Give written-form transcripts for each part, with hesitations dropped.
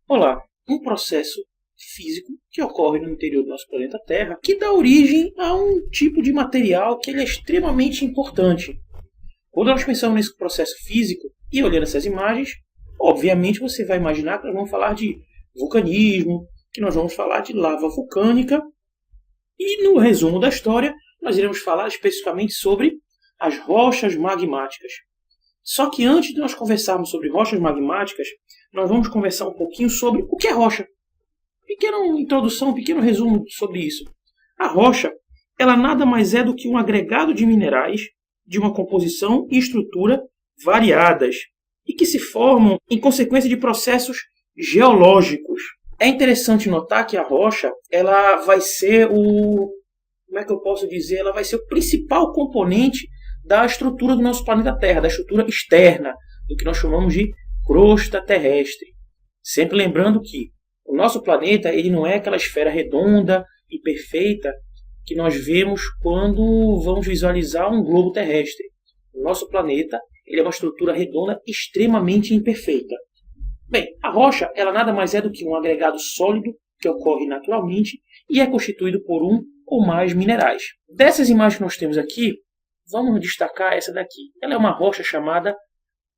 Olá, um processo físico que ocorre no interior do nosso planeta Terra que dá origem a um tipo de material que ele é extremamente importante. Quando nós pensamos nesse processo físico e olhando essas imagens, obviamente você vai imaginar que nós vamos falar de vulcanismo, que nós vamos falar de lava vulcânica e no resumo da história nós iremos falar especificamente sobre as rochas magmáticas. Só que antes de nós conversarmos sobre rochas magmáticas, nós vamos conversar um pouquinho sobre o que é rocha. Pequena introdução, um pequeno resumo sobre isso. A rocha, ela nada mais é do que um agregado de minerais de uma composição e estrutura variadas e que se formam em consequência de processos geológicos. É interessante notar que a rocha, ela vai ser como é que eu posso dizer? Ela vai ser o principal componente da estrutura do nosso planeta Terra, da estrutura externa, do que nós chamamos de crosta terrestre. Sempre lembrando que o nosso planeta ele não é aquela esfera redonda e perfeita que nós vemos quando vamos visualizar um globo terrestre. O nosso planeta ele é uma estrutura redonda extremamente imperfeita. Bem, a rocha ela nada mais é do que um agregado sólido que ocorre naturalmente e é constituído por um ou mais minerais. Dessas imagens que nós temos aqui, vamos destacar essa daqui. Ela é uma rocha chamada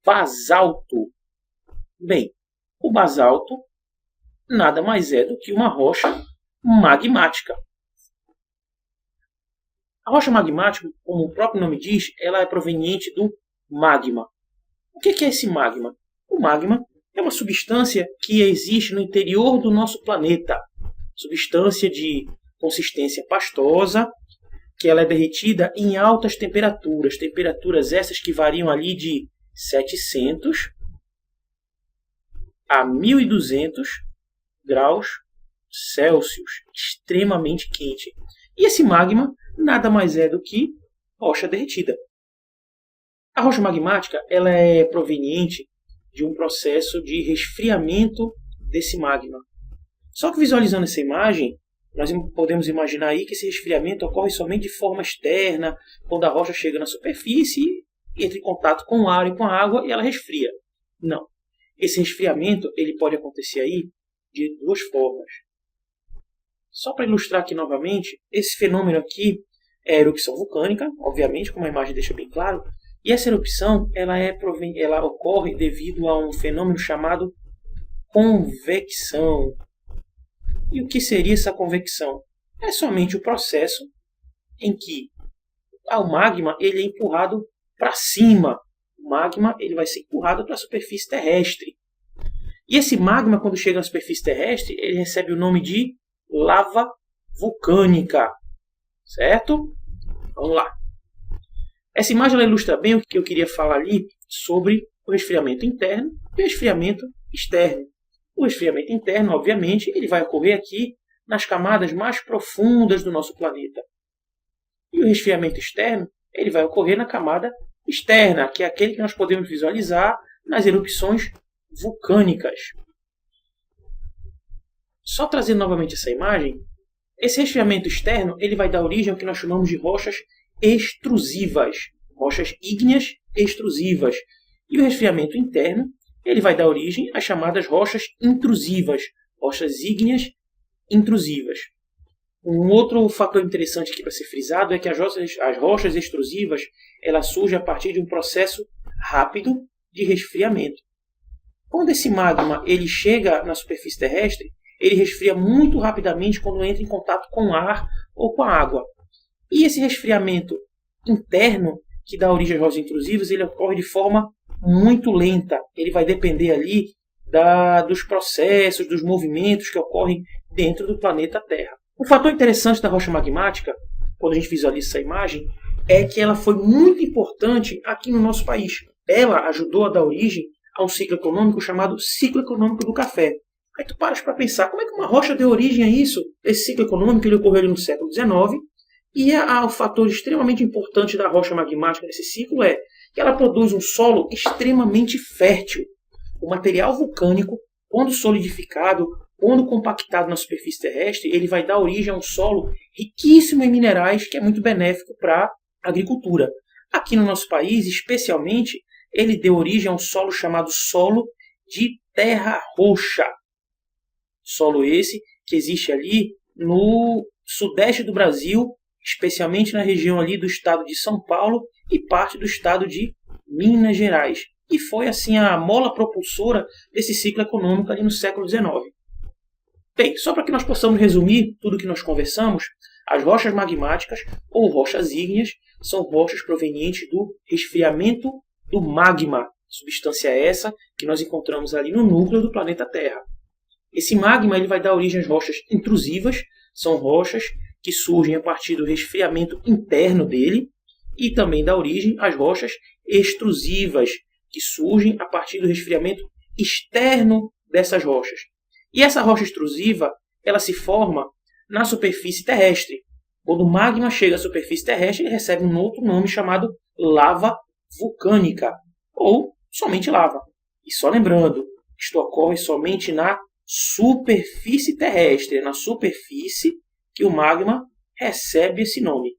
basalto. Bem, o basalto nada mais é do que uma rocha magmática. A rocha magmática, como o próprio nome diz, ela é proveniente do magma. O que é esse magma? O magma é uma substância que existe no interior do nosso planeta. Substância de consistência pastosa, que ela é derretida em altas temperaturas. Temperaturas essas que variam ali de 700 a 1200 graus Celsius, extremamente quente. E esse magma nada mais é do que rocha derretida. A rocha magmática ela é proveniente de um processo de resfriamento desse magma. Só que visualizando essa imagem, nós podemos imaginar aí que esse resfriamento ocorre somente de forma externa, quando a rocha chega na superfície, entra em contato com o ar e com a água e ela resfria. Não. Esse resfriamento ele pode acontecer aí de duas formas. Só para ilustrar aqui novamente, esse fenômeno aqui é a erupção vulcânica, obviamente, como a imagem deixa bem claro, e essa erupção ela ocorre devido a um fenômeno chamado convecção. E o que seria essa convecção? É somente o processo em que o magma ele é empurrado para cima. O magma ele vai ser empurrado para a superfície terrestre. E esse magma, quando chega na superfície terrestre, ele recebe o nome de lava vulcânica. Certo? Vamos lá. Essa imagem ela ilustra bem o que eu queria falar ali sobre o resfriamento interno e o resfriamento externo. O resfriamento interno, obviamente, ele vai ocorrer aqui nas camadas mais profundas do nosso planeta. E o resfriamento externo, ele vai ocorrer na camada externa, que é aquele que nós podemos visualizar nas erupções vulcânicas. Só trazendo novamente essa imagem, esse resfriamento externo ele vai dar origem ao que nós chamamos de rochas extrusivas, rochas ígneas extrusivas. E o resfriamento interno ele vai dar origem às chamadas rochas intrusivas, rochas ígneas intrusivas. Um outro fator interessante aqui para ser frisado é que as rochas extrusivas elas surgem a partir de um processo rápido de resfriamento. Quando esse magma ele chega na superfície terrestre, ele resfria muito rapidamente quando entra em contato com o ar ou com a água. E esse resfriamento interno, que dá origem às rochas intrusivas, ele ocorre de forma muito lenta. Ele vai depender ali dos processos, dos movimentos que ocorrem dentro do planeta Terra. Um fator interessante da rocha magmática, quando a gente visualiza essa imagem, é que ela foi muito importante aqui no nosso país. Ela ajudou a dar origem a um ciclo econômico chamado ciclo econômico do café. Aí tu paras para pensar, como é que uma rocha deu origem a isso? Esse ciclo econômico ele ocorreu no século XIX, e o fator extremamente importante da rocha magmática nesse ciclo é que ela produz um solo extremamente fértil. O material vulcânico, quando solidificado, quando compactado na superfície terrestre, ele vai dar origem a um solo riquíssimo em minerais, que é muito benéfico para a agricultura. Aqui no nosso país, especialmente, ele deu origem a um solo chamado solo de terra roxa. Solo esse que existe ali no sudeste do Brasil, especialmente na região ali do estado de São Paulo e parte do estado de Minas Gerais. E foi assim a mola propulsora desse ciclo econômico ali no século XIX. Bem, só para que nós possamos resumir tudo o que nós conversamos, as rochas magmáticas ou rochas ígneas são rochas provenientes do resfriamento do magma, substância essa que nós encontramos ali no núcleo do planeta Terra. Esse magma ele vai dar origem às rochas intrusivas, são rochas que surgem a partir do resfriamento interno dele, e também dá origem às rochas extrusivas, que surgem a partir do resfriamento externo dessas rochas. E essa rocha extrusiva ela se forma na superfície terrestre. Quando o magma chega à superfície terrestre, ele recebe um outro nome chamado lava vulcânica, ou somente lava. E só lembrando, isto ocorre somente na superfície terrestre, é na superfície que o magma recebe esse nome.